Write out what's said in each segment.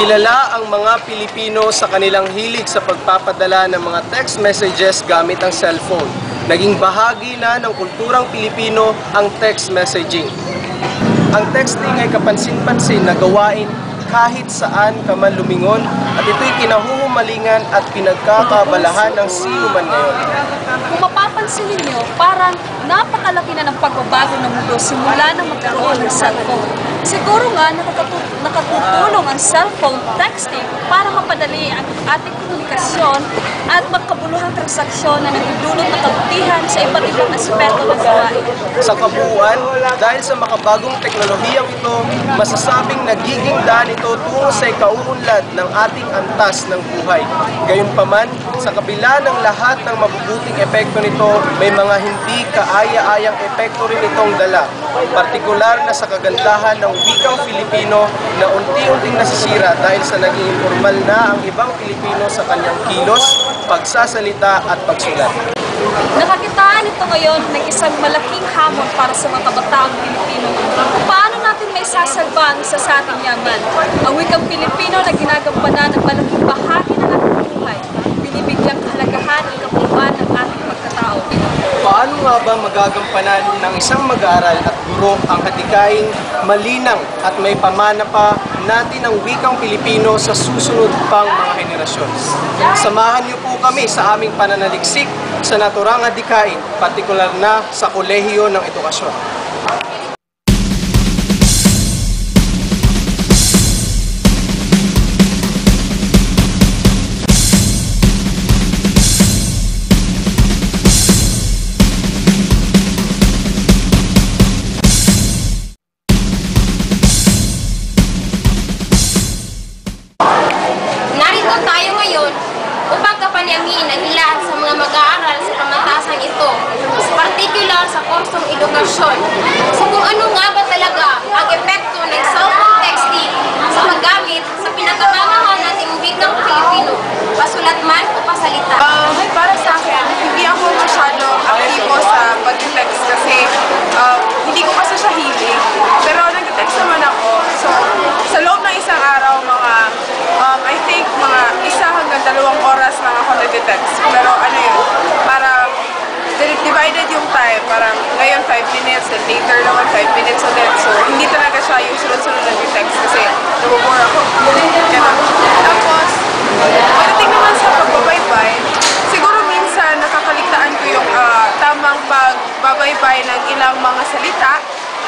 Kilala ang mga Pilipino sa kanilang hilig sa pagpapadala ng mga text messages gamit ang cellphone. Naging bahagi na ng kulturang Pilipino ang text messaging. Ang texting ay kapansin-pansin na gawain kahit saan ka man lumingon at ito'y kinahuhumalingan at pinagkakabalahan ng sino man ngayon. Kung mapapansin ninyo, parang napakalaki na ng pagbabago ng mundo simula na magkaroon ng cellphone. Siguro nga nakatutulong ang cellphone texting para mapadali ang ating komunikasyon at magkabuluhang transaksyon na nagdudulot ng kabutihan sa iba't ibang aspeto ng buhay. Sa kabuuan, dahil sa makabagong teknolohiyang ito, masasabing nagiging daan ito tungo sa ikauunlad ng ating antas ng buhay. Gayunpaman, sa kabila ng lahat ng mabubuting epekto nito, may mga hindi kaaya-ayang epekto rin itong dala. Partikular na sa kagandahan ng wikang Filipino na unti-unting nasisira dahil sa naging informal na ang ibang Pilipino sa kanyang kilos, pagsasalita at pagsulat. Nakakitaan ito ngayon ng isang malaking hamon para sa mga kabataang Pilipino. Paano natin may sasalba ang isa sa ating yaman? Ang wikang Pilipino na ginagampanan ng malaking bahagi ng ating buhay. Binibigyang kahalagahan ang kapuluhan ng ating pagkatao. Paano nga ba magagampanan ng isang mag-aaral at guro ang hatikaing malinang at may pamana pa natin ang wikang Pilipino sa susunod pang mga henerasyon? Samahan niyo po kami sa aming pananaliksik sa naturang adhikain, partikular na sa Kolehiyo ng Edukasyon. Upang kapaniamin ang ilan sa mga mag-aaral sa pamantasang ito, partikular sa kursong edukasyon. So kung ano nga ba talaga ang epekto ng cellphone texting sa paggamit sa pinagkamangahan nating wikang Pilipino, pasulat man o pasalita? Para sa akin, hindi ako masyado aktibo sa pag-text kasi hindi ko kasi siya hilig. Pero nag-text naman ako. So sa loob ng isang araw, I think mga 1 hanggang 2 oras lang ako nag-text. Pero ano yun, parang divided yung time. Parang ngayon 5 minutes, then later naman 5 minutes ulit. So hindi talaga siya yung sunod-sunod nag-text kasi nabubore ako. Ganun. Tapos, pagdating naman sa pagbabaybay, siguro minsan nakakaligtaan ko yung tamang pagbabaybay ng ilang mga salita.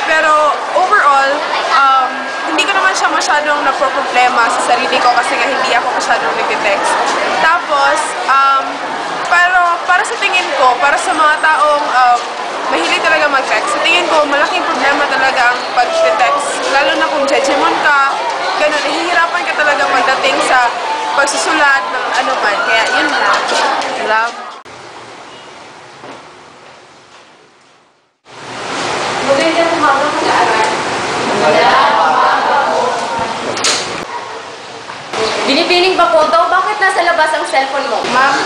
Pero overall, hindi ko naman siya masyadong naproproblema sa sarili ko kasi nga hindi ako masyadong nag-text. Tapos, pero para sa tingin ko, para sa mga taong mahilig talaga mag-text, sa tingin ko malaking problema talaga ang pag-text. Lalo na kung jejemon ka, ganun, nahihirapan ka talaga pagdating sa pagsusulat ng ano man. Kaya yun na. Love. Magandang umaga mag-aaral. Binibining ba po daw? Bakit nasa labas ang cellphone mo? Ma'am,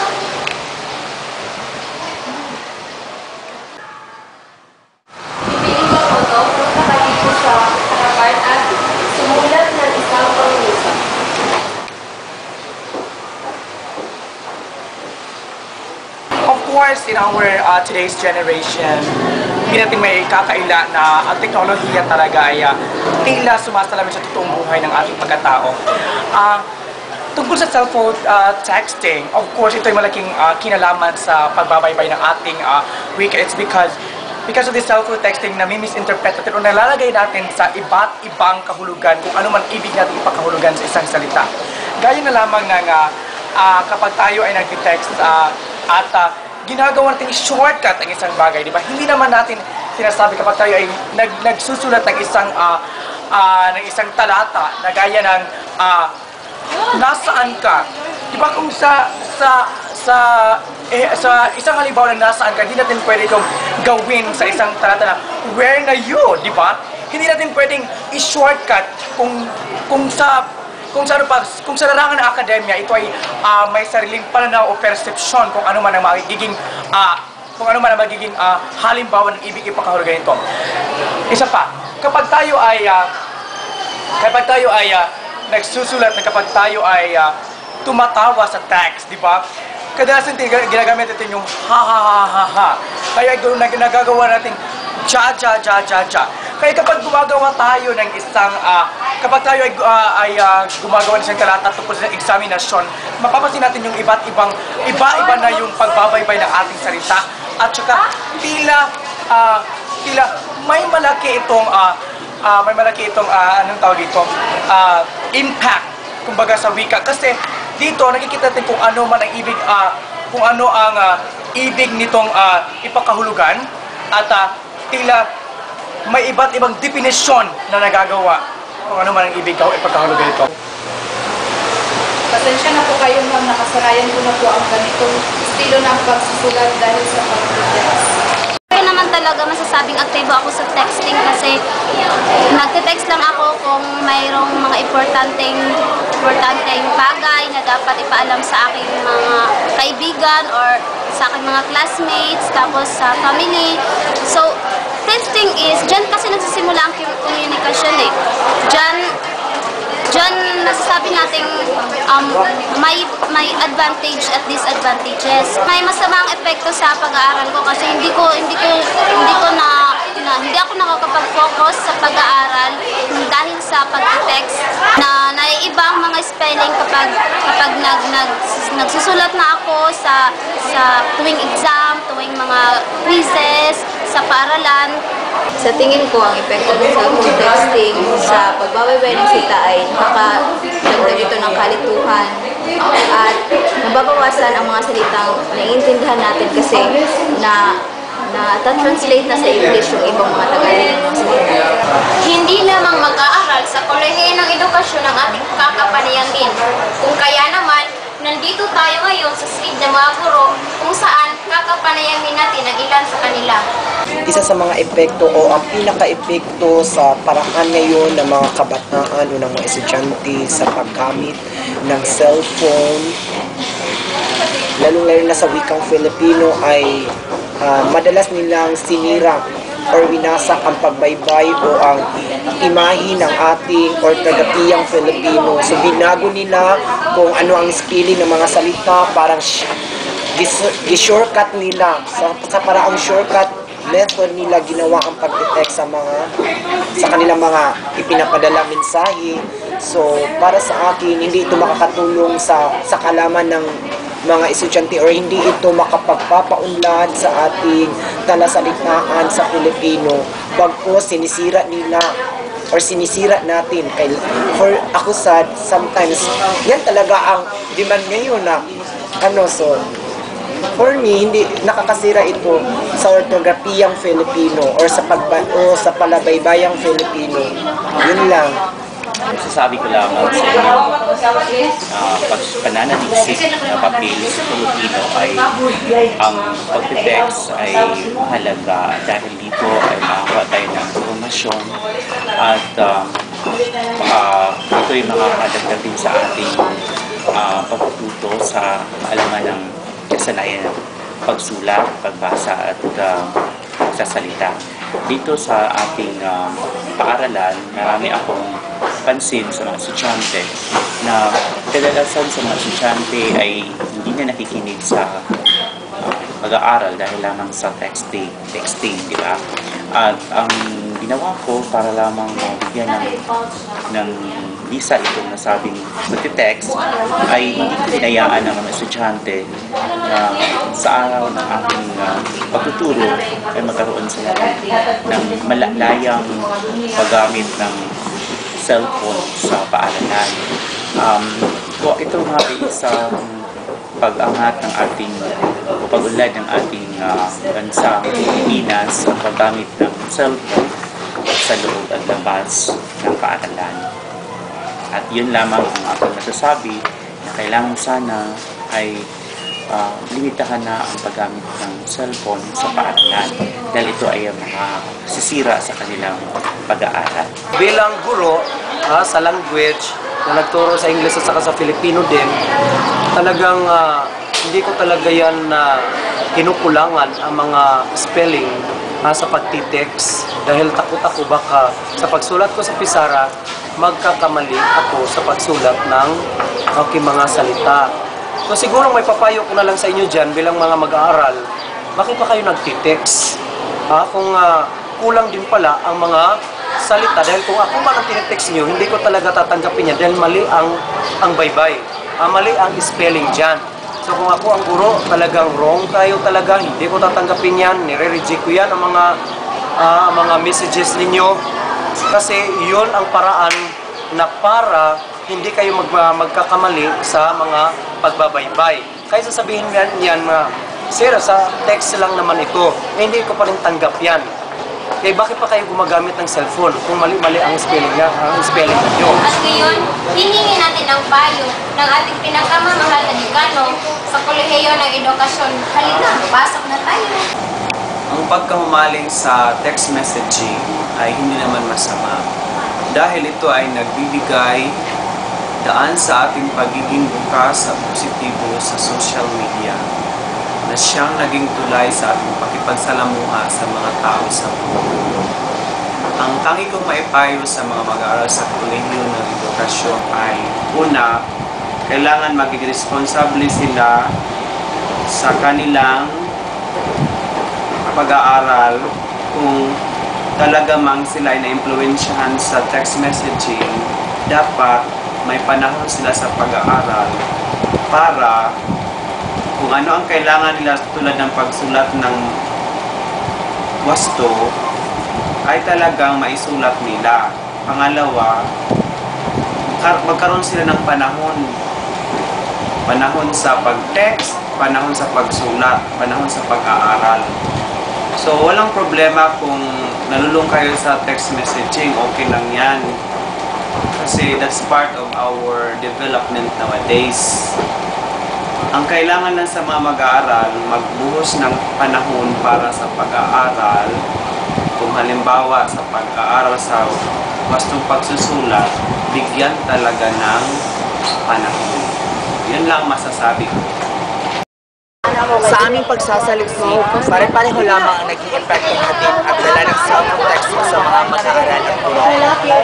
Binibining ba po daw? Punta ka dito sa harapan at sumulat ng isang pangungusap. Of course, in our today's generation, hindi natin may kakaila na ang teknolohiya talaga ay tila sumasalamin sa totoong buhay ng ating pagkatao. Tungkol sa cellphone texting, of course, ito ay malaking kinalaman sa pagbabaybay ng ating wika. It's because of the cellphone texting na mi-misinterpret natin o nalalagay natin sa iba't ibang kahulugan kung ano man ibig natin ipakahulugan sa isang salita. Gaya na lamang na kapag tayo ay nag-text at ginagawa natin shortcut ang isang bagay, di ba? Hindi naman natin sinasabi kapag tayo ay nagsusulat ng isang talata na gaya ng nasaan ka? Di ba kung sa isang halimbawa ng nasaan ka, hindi natin pwede itong gawin sa isang talata na where na you, di ba? Hindi natin pwedeng i-shortcut kung sa larangan ng akademya, ito ay may sariling pananaw o persepsyon kung ano man ang magiging halimbawa ng ibig ipakahulugan nito. Isa pa, kapag tayo ay nagsusulat na kapag tayo ay tumatawa sa text, di ba? Kadalasan ginagamit natin yung ha ha ha ha ha. Kaya nagagawa natin cha cha cha cha cha. Kaya kapag gumagawa tayo ng isang, kapag tayo ay gumagawa ng isang talata tungkol sa eksaminasyon, mapapansin natin yung iba-iba na yung pagbabaybay ng ating salita. At saka tila may malaki itong anong tawag dito, impact kumbaga sa wika, kasi dito nakikita natin kung ano man ang ibig, kung ano ang ibig nitong ipakahulugan, at tila may iba't ibang definisyon na nagagawa kung ano man ang ibig ipagkahulugan ito. Pasensya na po kayo ma'am, nakasanayan ko na po ang ganitong estilo ng pagsusulat dahil sa pag-text. Kaya naman talaga masasabing aktibo ako sa texting kasi nagte-text lang ako kung mayroong mga importanteng bagay na dapat ipaalam sa aking mga kaibigan or sa aking mga classmates, tapos sa family. So, texting is, dyan kasi nagsisimula ang komunikasyon eh. Diyan nasasabi natin may advantage at disadvantages. May masamang epekto sa pag-aaral ko kasi hindi ako nakakapag-focus sa pag-aaral dahil sa pag-text na naiibang mga spelling kapag nagsusulat na ako sa tuwing exam, tuwing mga quizzes, sa paaralan. Sa tingin ko, ang epekto ng cellphone texting sa pagbabaybay ng sita ay nakakadagdag ito ng kalituhan at nababawasan ang mga salitang naiintindihan natin kasi na-translate na sa English yung ibang mga Tagalog ng salita. Hindi lamang mag-aaral sa kolehiyo ng edukasyon ang ating kakapanayan din. Kung kaya naman, nandito tayo ngayon sa stage ng mga guro kung saan kakapanayamin natin ang ilan sa kanila. Isa sa mga epekto o ang pinaka-epekto sa paraan ngayon ng mga kabataan o ng mga estudyante sa paggamit ng cellphone, lalong-lalo na sa wikang Filipino, ay madalas nilang sinira or winasak ang pagbaybay o ang imahe ng ating ortografiyang Filipino. So binago nila kung ano ang spelling ng mga salita, parang shortcut nila. Sa paraang shortcut method nila ginawa ang pag-text sa kanilang mga ipinapadala mensahe. So para sa akin, hindi ito makakatulong sa kalaman ng mga estudyante or hindi ito makapagpapaunlad sa ating talasalitaan sa Filipino. Bagkus sinisira nila or sinisira natin. For ako sad, sometimes yan talaga ang demand ngayon na so for me, hindi nakakasira ito sa ortografiyang Filipino or sa palabaybayang Filipino. Yun lang. Masasabi ko lamang sa inyo, pananaliksik na papel sa Filipino ay ang pag-text ay mahalaga dahil dito ay makakuha tayo ng informasyon at ito ay makakadagdag din sa ating pagtuto sa kaalaman ng kasanayan ng pagsulat, pagbasa at sasalita. Dito sa ating paaralan, marami akong pansin sa mga estudyante na kadalasan sa mga estudyante ay hindi na nakikinig sa pag-aaral dahil lamang sa texting, di ba? At ang ginawa ko para lamang mabigyan ng visa itong nasabing pag-text ay hindi ko hinayaan ng mga estudyante na sa araw ng aking pagtuturo ay magkaroon sila ng malalayang paggamit ng cellphone sa paaralan. Ito nga ay isang pag-angat ng ating o pag-unlad ng ating bansa Pilipinas ang paggamit ng cellphone sa loob at labas ng paaralan. At yun lamang ang aking masasabi na kailangan sana ay limitahan na ang paggamit ng cellphone sa paaralan dahil ito ay makasisira sa kanilang pag-aaral. Bilang guro sa language na nagturo sa English at saka sa Filipino din, talagang hindi ko talaga yan kinukulangan ang mga spelling sa pagtitext dahil takot ako baka sa pagsulat ko sa Pisara magkakamali ako sa pagsulat ng aking mga salita. So siguro may papayo ko na lang sa inyo dyan bilang mga mag-aaral, bakit pa kayo nagtitext? Kung kulang din pala ang mga salita, dahil kung ako man ang tinitext nyo, hindi ko talaga tatanggapin yan dahil mali ang baybay. Mali ang spelling dyan. So kung ako ang guro, talagang wrong kayo talaga, hindi ko tatanggapin yan, nire-reject ko yan ang mga messages ninyo. Kasi yun ang paraan na para hindi kayo magkakamali sa mga pagbabaybay. Kaya sasabihin yan na, sir, sa text lang naman ito, hindi ko pa rin tanggap yan. Kaya bakit pa kayo gumagamit ng cellphone kung mali-mali ang spelling niyo? At ngayon, hihingi natin ang payo ng ating pinakamamahal na dekano sa Kolehiyo ng Edukasyon. Halika, pasok na tayo. Ang pagkahumaling sa text messaging ay hindi naman masama. Dahil ito ay nagbibigay daan sa ating pagiging bukas at positibo sa social media na siyang naging tulay sa ating pakipagsalamuha sa mga tao sa mundo. Ang tangi kong maipayo sa mga mag-aaral sa Kolehiyo ng Edukasyon ay, una, kailangan maging responsable sila sa kanilang pag-aaral. Kung talaga mang sila ay na-impluensyahan sa text messaging, dapat may panahon sila sa pag-aaral para kung ano ang kailangan nila tulad ng pagsulat ng wasto ay talagang maisulat nila. Pangalawa, magkaroon sila ng panahon sa pag-text, panahon sa pagsulat, panahon sa pag-aaral. So walang problema kung nalulung kayo sa text messaging, okay lang yan. Kasi that's part of our development nowadays. Ang kailangan lang sa mga mag-aaral, magbuhos ng panahon para sa pag-aaral. Kung halimbawa sa pag-aaral sa wastong pagsusulat, bigyan talaga ng panahon. Yun lang masasabi ko. Sa aming pagsasaliksik, pare-pareho lamang ang naging epekto natin at dala ng self-texting sa mga mag-aaral at guro.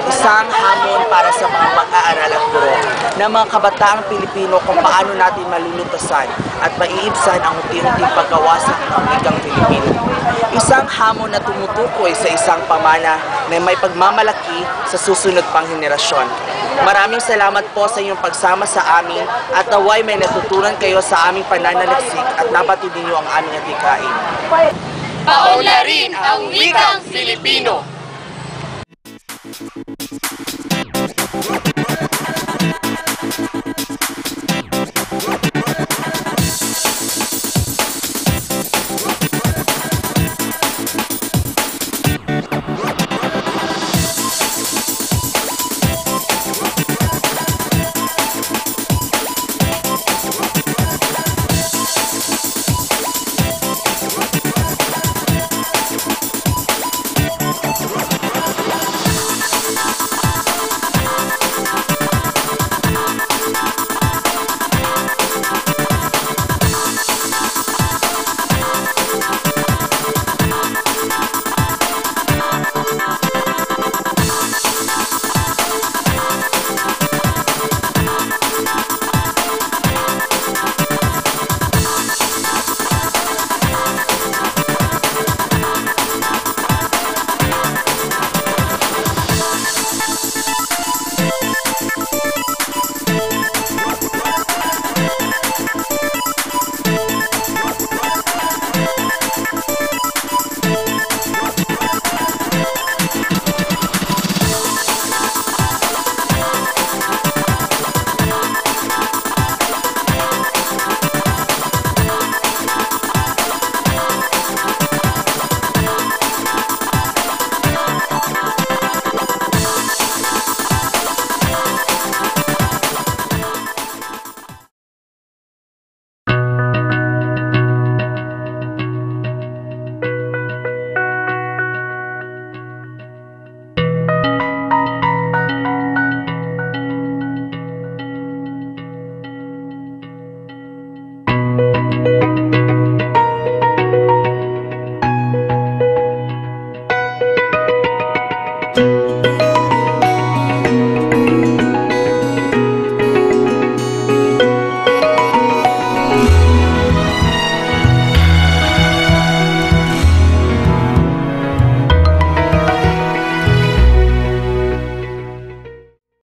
Isang hamon para sa mga mag-aaral at guro na mga kabataang Pilipino kung paano natin malulutasan at maiibsan ang unti-unting pagkawasak ng wikang Pilipino. Isang hamon na tumutukoy sa isang pamana na may pagmamalaki sa susunod pang henerasyon. Maraming salamat po sa inyong pagsama sa amin at naway may natutunan kayo sa aming pananaliksik at napatuloy niyo ang aming adhikain. Paunlarin ang wikang Filipino! Thank you.